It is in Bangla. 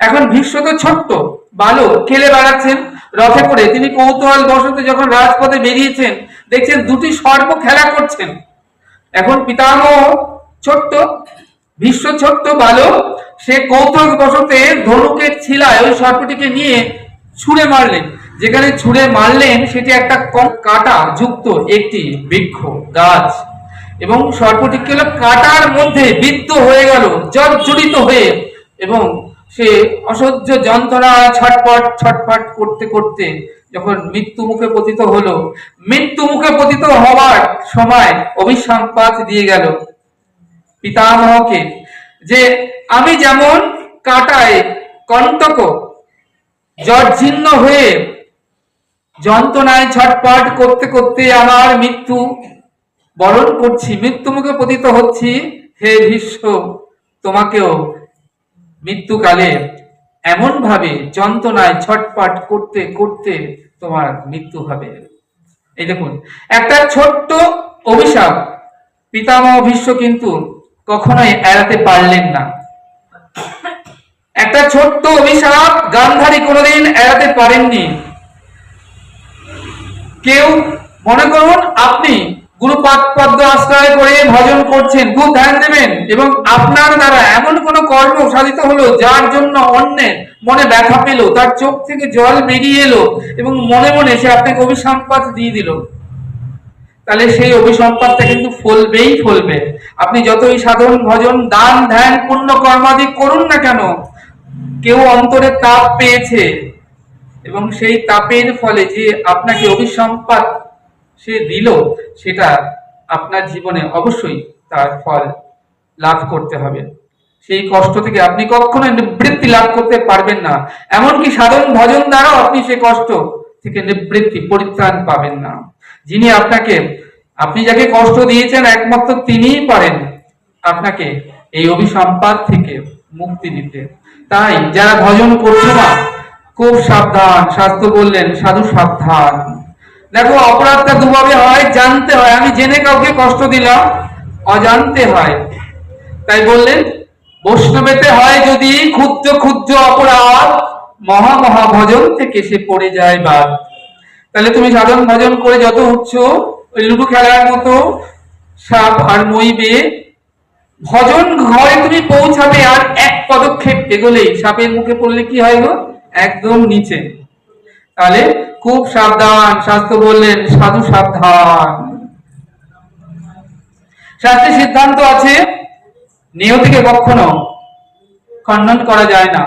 এখন ভীষ্ম তো ছোট্ট বালক, খেলে বেড়াচ্ছেন রথে করে। তিনি কৌতূহল বশত যখন রাজপথে বেরিয়েছেন, দেখছেন দুটি সর্প খেলা করছেন। এখন পিতামহ ছোট্ট, ভীষ্ম ছোট্ট বালক, সে কৌতূহল বশতে ধনুকের ছিলায় ওই সর্পটিকে নিয়ে ছুঁড়ে মারলেন। যেখানে ছুঁড়ে মারলেন সেটি একটা কাঁটা যুক্ত একটি বৃক্ষ গাছ, এবং সর্পটি কি হলো, কাঁটার মধ্যে বিদ্ধ হয়ে গেল জর্জরিত হয়ে, এবং সে অসহ্য যন্ত্রণা ছটপট ছটপট করতে করতে যখন মৃত্যু মুখে পতিত হলো, মৃত্যু মুখে পতিত হওয়ার সময় অভিসম্পাত দিয়ে গেল পিতামহকে, যে আমি যেমন কাঁটায় কণ্টক জর্জীর্ণ হয়ে যন্ত্রণায় ছটপট করতে করতে আমার মৃত্যু বরণ করছি, মৃত্যু মুখে পতিত হচ্ছি, হে ভীষ্ম তোমাকেও মৃত্যুকালে এমন ভাবে যন্ত্রণায় ছটপট করতে করতে তোমার মৃত্যু হবে। এই দেখুন, একটা ছোট্ট অভিশাপ পিতামহ ভীষ্ম কিন্তু কখনোই এড়াতে পারলেন না। একটা ছোট্ট অভিশাপ গান্ধারী কোনোদিন এড়াতে পারেননি। কেউ মনে করুন আপনি গুরুপাদ পদ্ম আশ্রয় করে ভজন করছেন, খুব ধ্যান দেবেন, এবং আপনার দ্বারা এমন কোন কর্ম সাধিত হলো যার জন্য অন্যের মনে ব্যথা পেল, তার চোখ থেকে জল বেরিয়ে এলো, এবং মনে মনে সে আপনাকে অভিসম্পাত দিয়ে দিল, তাহলে সেই অভিসম্পাতটা কিন্তু ফলবেই ফলবে। আপনি যতই সাধন ভজন দান ধ্যান পুণ্য কর্মাদি করুন না কেন, কেউ অন্তরে তাপ পেয়েছে, এবং সেই তাপের ফলে যে আপনাকে অভিসম্পাত সে দিল, সেটা আপনার জীবনে অবশ্যই তার ফল লাভ করতে হবে। সেই কষ্ট থেকে আপনি কখনো নিবৃত্তি লাভ করতে পারবেন না, এমনকি সাধন ভজন দ্বারাও আপনি সেই কষ্ট থেকে নিবৃত্তি পরিত্রাণ পাবেন না। যিনি আপনাকে, আপনি যাকে কষ্ট দিয়েছেন, একমাত্র তিনিই পারেন আপনাকে এই অভিসম্পাত থেকে মুক্তি দিতে। তাই যারা ভজন করছে না, খুব সাবধান। শাস্ত্র বললেন সাধু সাবধান। দেখো, অপরাধটা দুভাবে হয়, জানতে হয়, আমি জেনে কাউকে কষ্ট দিলাম, অজান্তে হয়। তাই বললেন বৈষ্ণবেতে হয় যদি ক্ষুদ্র ক্ষুদ্র অপরাধ, মহা মহা ভজন থেকে সে পড়ে যায় বাদ। তাহলে তুমি সাধন ভজন করে যত উঠছো, ওই লুডু খেলার মতো সাপ আর মই বেয়ে ভজন ঘরে তুমি পৌঁছাবে, আর এক পদক্ষেপ এগোলেই সাপের মুখে পড়লে কি হয় গো, একদম নিচে। তাহলে খুব সাবধান। শাস্ত্র বললেন সাধু সাবধান। শাস্ত্রে সিদ্ধান্ত আছে, নিয়তিকে কখনো খণ্ডন করা যায় না।